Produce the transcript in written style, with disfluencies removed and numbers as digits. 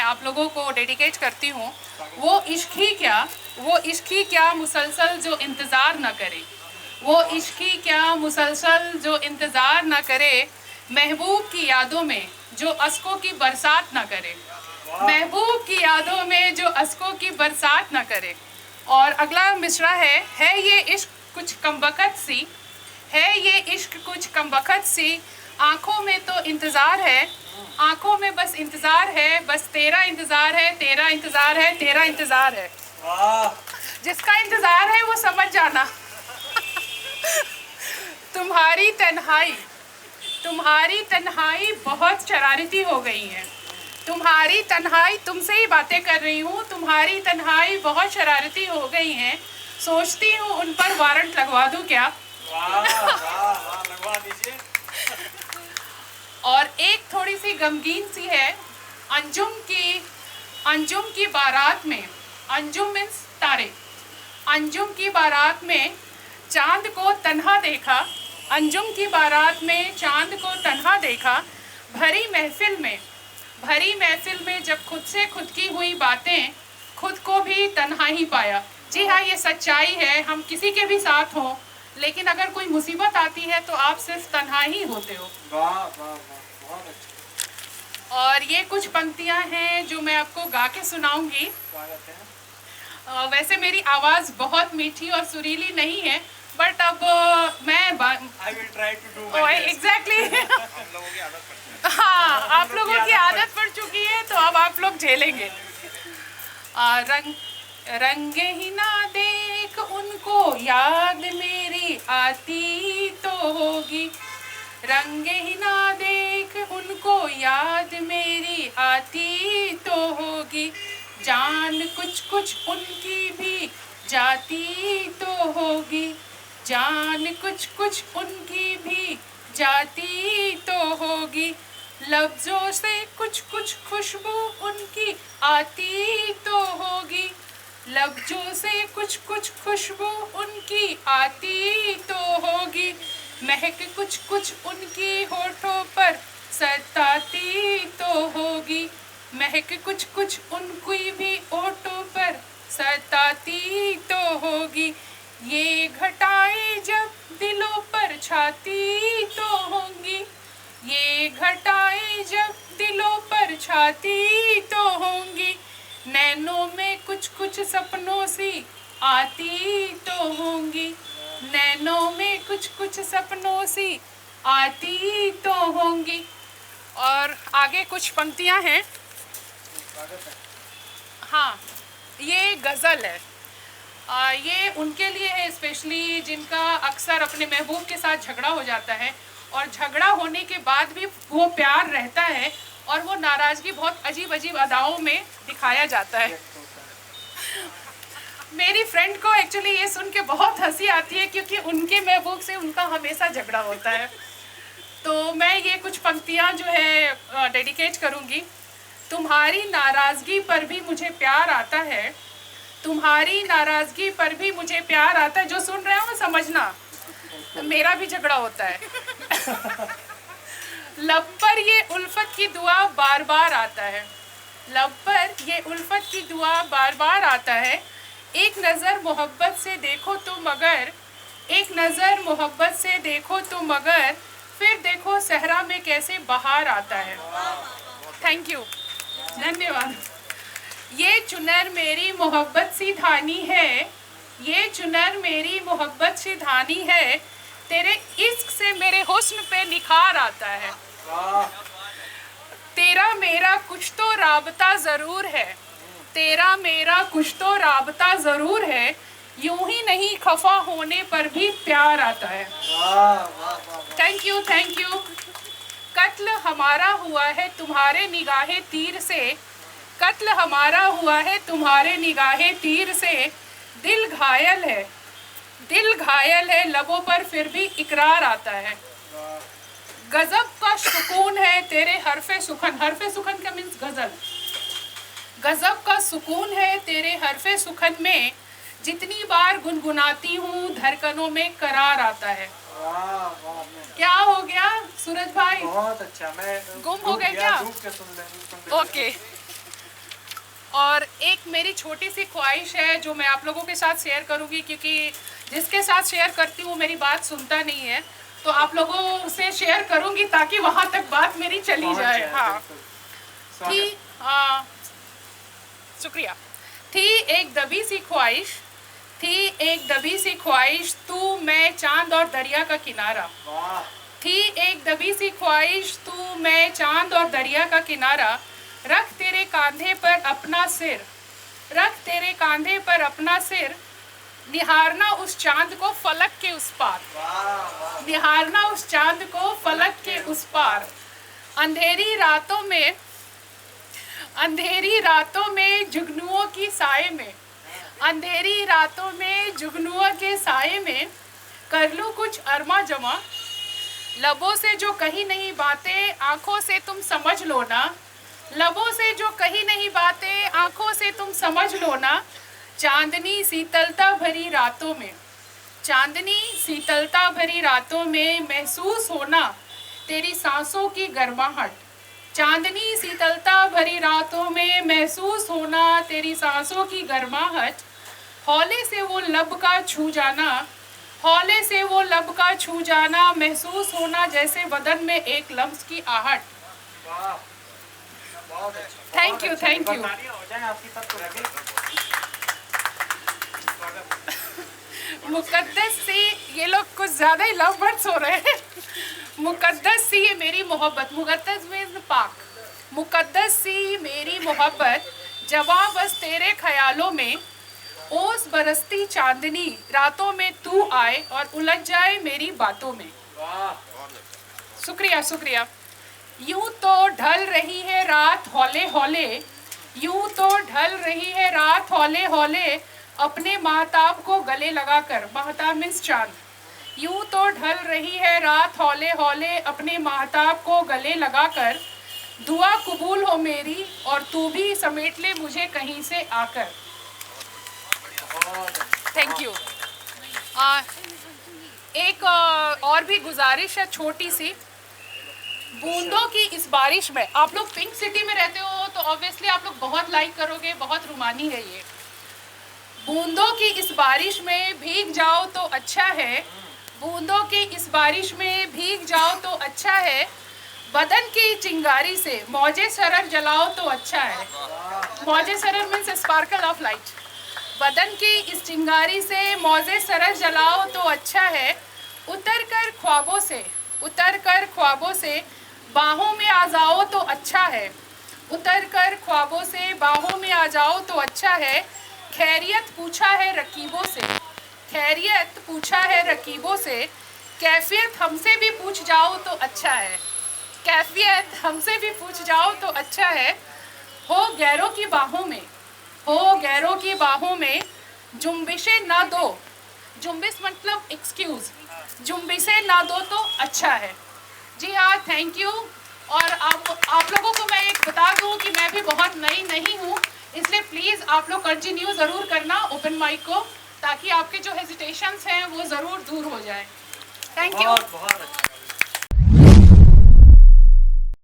आप लोगों को डेडिकेट करती हूँ। वो इश्क ही क्या मुसलसल जो इंतज़ार न करे, वो इश्क ही क्या मुसलसल जो इंतज़ार न करे, महबूब की यादों में जो अश्कों की बरसात न करे, महबूब की यादों में जो अश्कों की बरसात न करे। और अगला मिसरा है ये इश्क कुछ कमबख्त सी, है ये इश्क कुछ कमबख्त सी, आँखों में तो इंतज़ार है, आँखों में बस इंतज़ार है, बस तेरा इंतज़ार है, तेरा इंतज़ार है, तेरा इंतज़ार है। जिसका इंतज़ार है वो समझ जाना। तुम्हारी तन्हाई बहुत शरारती हो गई है, तुम्हारी तन्हाई, तुमसे ही बातें कर रही हूँ, तुम्हारी तन्हाई बहुत शरारती हो गई है, सोचती हूँ उन पर वारंट लगवा दूँ क्या। लगवा दीजिए। और एक थोड़ी सी गमगीन सी है, अंजुम की बारात में, अंजुम मीन्स तारे, अंजुम की बारात में चांद को तन्हा देखा, अंजुम की बारात में चांद को तन्हा देखा, भरी महफिल में जब खुद से खुद की हुई बातें, खुद को भी तन्हा ही पाया। जी हाँ, ये सच्चाई है, हम किसी के भी साथ हों, लेकिन अगर कोई मुसीबत आती है तो आप सिर्फ तन्हा ही होते हो। वाह वाह वाह, बहुत अच्छा। और ये कुछ पंक्तियां हैं जो मैं आपको गा के सुनाऊंगी। वैसे मेरी आवाज़ बहुत मीठी और सुरीली नहीं है, बट अब मैं I will try to do my best। Exactly हम लोगों की आदत पड़ती है। हाँ, आप लोगों की आदत पड़ चुकी है तो अब आप लोग झेलेंगे। रंगे ही ना देख उनको याद मेरी आती तो होगी, रंगे ही ना देख उनको याद मेरी आती तो होगी, जान कुछ कुछ उनकी भी जाती तो होगी, जान कुछ कुछ उनकी भी जाती तो होगी, लफ्ज़ों से कुछ कुछ खुशबू उनकी आती तो होगी, लफ्ज़ों से कुछ कुछ खुशबू उनकी आती तो होगी, महक कुछ कुछ उनकी होठों पर सताती तो होगी, महक कुछ कुछ उनकी भी होठों पर सताती तो होगी, ये घटाएं जब दिलों पर छाती तो होंगी, ये घटाएं जब दिलों पर छाती तो होंगी, नैनों में कुछ कुछ सपनों सी आती तो होंगी, नैनों में कुछ कुछ सपनों सी आती तो होंगी। और आगे कुछ पंक्तियां हैं। हाँ, ये गज़ल है। ये उनके लिए है स्पेशली जिनका अक्सर अपने महबूब के साथ झगड़ा हो जाता है, और झगड़ा होने के बाद भी वो प्यार रहता है, और वो नाराज़गी बहुत अजीब अजीब अदाओं में दिखाया जाता है। मेरी फ्रेंड को एक्चुअली ये सुन के बहुत हंसी आती है, क्योंकि उनके महबूब से उनका हमेशा झगड़ा होता है। तो मैं ये कुछ पंक्तियाँ जो है डेडिकेट करूँगी। तुम्हारी नाराज़गी पर भी मुझे प्यार आता है, तुम्हारी नाराज़गी पर भी मुझे प्यार आता है। जो सुन रहे हो समझना, मेरा भी झगड़ा होता है। लब पर ये उल्फत की दुआ बार बार आता है, लब पर ये उल्फत की दुआ बार बार आता है, एक नज़र मोहब्बत से देखो तो मगर, एक नज़र मोहब्बत से देखो तो मगर, फिर देखो सहरा में कैसे बहार आता है। थैंक यू, धन्यवाद। ये चुनर मेरी मोहब्बत सी धानी है, ये चुनर मेरी मोहब्बत सी धानी है, तेरे इश्क से मेरे हुस्न पे निखार आता है, तेरा मेरा कुछ तो राबता ज़रूर है, तेरा मेरा कुछ तो राबता ज़रूर है, यूं ही नहीं खफा होने पर भी प्यार आता है। Thank you, thank you. कत्ल हमारा हुआ है तुम्हारे निगाहे तीर से, कत्ल हमारा हुआ है तुम्हारे निगाहे तीर से, दिल घायल है, दिल घायल है, लबों पर फिर भी इकरार आता है, गजब का सुकून है तेरे हरफे सुखन, हरफे सुखन का मीन्स गजल, गजब का सुकून है तेरे हरफे सुखन में, जितनी बार गुनगुनाती हूँ धड़कनों में करार आता है। क्या हो गया सूरज भाई? बहुत अच्छा। मैं गुम हो गए क्या? डूब के सुन ले। ओके। और एक मेरी छोटी सी ख्वाहिश है जो मैं आप लोगों के साथ शेयर करूंगी, क्योंकि जिसके साथ शेयर करती हूँ मेरी बात सुनता नहीं है, तो आप लोगों से शेयर करूंगी ताकि वहां तक बात मेरी चली जाए। हाँ, थी शुक्रिया। थी एक दबी सी ख्वाहिश, थी एक दबी सी ख्वाहिश, तू मैं चांद और दरिया का किनारा। थी एक दबी सी ख्वाहिश, तू मैं चांद और दरिया का किनारा, रख तेरे कांधे पर अपना सिर, रख तेरे कांधे पर अपना सिर, निहारना उस चांद को फलक के उस पार, निहारना उस चांद को फलक के उस पार। अंधेरी रातों में, अंधेरी रातों में जुगनुओं की साए में, अंधेरी रातों में जुगनुओं के साए में, कर लूं कुछ अरमा जमा, लबों से जो कही नहीं बातें आंखों से तुम समझ लो ना, लबों से जो कही नहीं बातें आंखों से तुम समझ लो ना। चांदनी शीतलता भरी रातों में, चांदनी शीतलता भरी रातों में महसूस होना तेरी सांसों की गर्माहट, चांदनी शीतलता भरी रातों में महसूस होना तेरी सांसों की गर्माहट। हौले से वो लब का छू जाना, हौले से वो लब का छू जाना, महसूस होना जैसे बदन में एक लम्स की आहट। Thank you, thank you. मुकद्दस सी, ये लोग कुछ ज्यादा ही लव बर्ड्स हो रहे हैं। मुकद्दस सी ये मेरी मोहब्बत, मुकद्दस मीन्स पाक, मुकद्दस सी मेरी मोहब्बत, जवां बस तेरे ख्यालों में, ओस बरसती चांदनी रातों में तू आए और उलझ जाए मेरी बातों में। शुक्रिया, शुक्रिया। यूं तो ढल रही है रात हौले हौले, यूं तो ढल रही है रात हौले हौले, अपने महताब को गले लगाकर, महताब मीन्स चांद, यूं तो ढल रही है रात हौले हौले, अपने महताब को गले लगाकर, दुआ कबूल हो मेरी और तू भी समेट ले मुझे कहीं से आकर। Thank you. एक और भी गुजारिश है छोटी सी। बूंदों की इस बारिश में, आप लोग पिंक सिटी में रहते हो तो ऑब्वियसली आप लोग बहुत लाइक करोगे, बहुत रुमानी है ये। बूंदों की इस बारिश में भीग जाओ तो अच्छा है, बूंदों की इस बारिश में भीग जाओ तो अच्छा है, बदन की चिंगारी से मौजे सरर जलाओ तो अच्छा है। मौजे सरर मीन्स स्पार्कल ऑफ लाइट। बदन की इस चिंगारी से मौजे सरर जलाओ तो अच्छा है, उतर कर ख्वाबों से, उतर कर ख्वाबों से बाहों में आ जाओ तो अच्छा है, उतर कर ख्वाबों से बाहों में आ जाओ तो अच्छा है। खैरियत पूछा है रकीबों से, खैरियत पूछा है रकीबों से, कैफियत हमसे भी पूछ जाओ तो अच्छा है, कैफियत हमसे भी पूछ जाओ तो अच्छा है। हो गैरों की बाहों में, हो गैरों की बाहों में, जुम्बिशें ना दो, जुम्बिश मतलब एक्सक्यूज़, जुम्बिशें ना दो तो अच्छा है। जी हाँ, थैंक यू। और आप लोगों को मैं एक बता दूँ कि मैं भी बहुत नई नहीं हूँ, इसलिए प्लीज़ आप लोग कंटिन्यू ज़रूर करना ओपन माइक को, ताकि आपके जो हेजिटेशंस हैं वो ज़रूर दूर हो जाए। Thank you. बहुत अच्छा।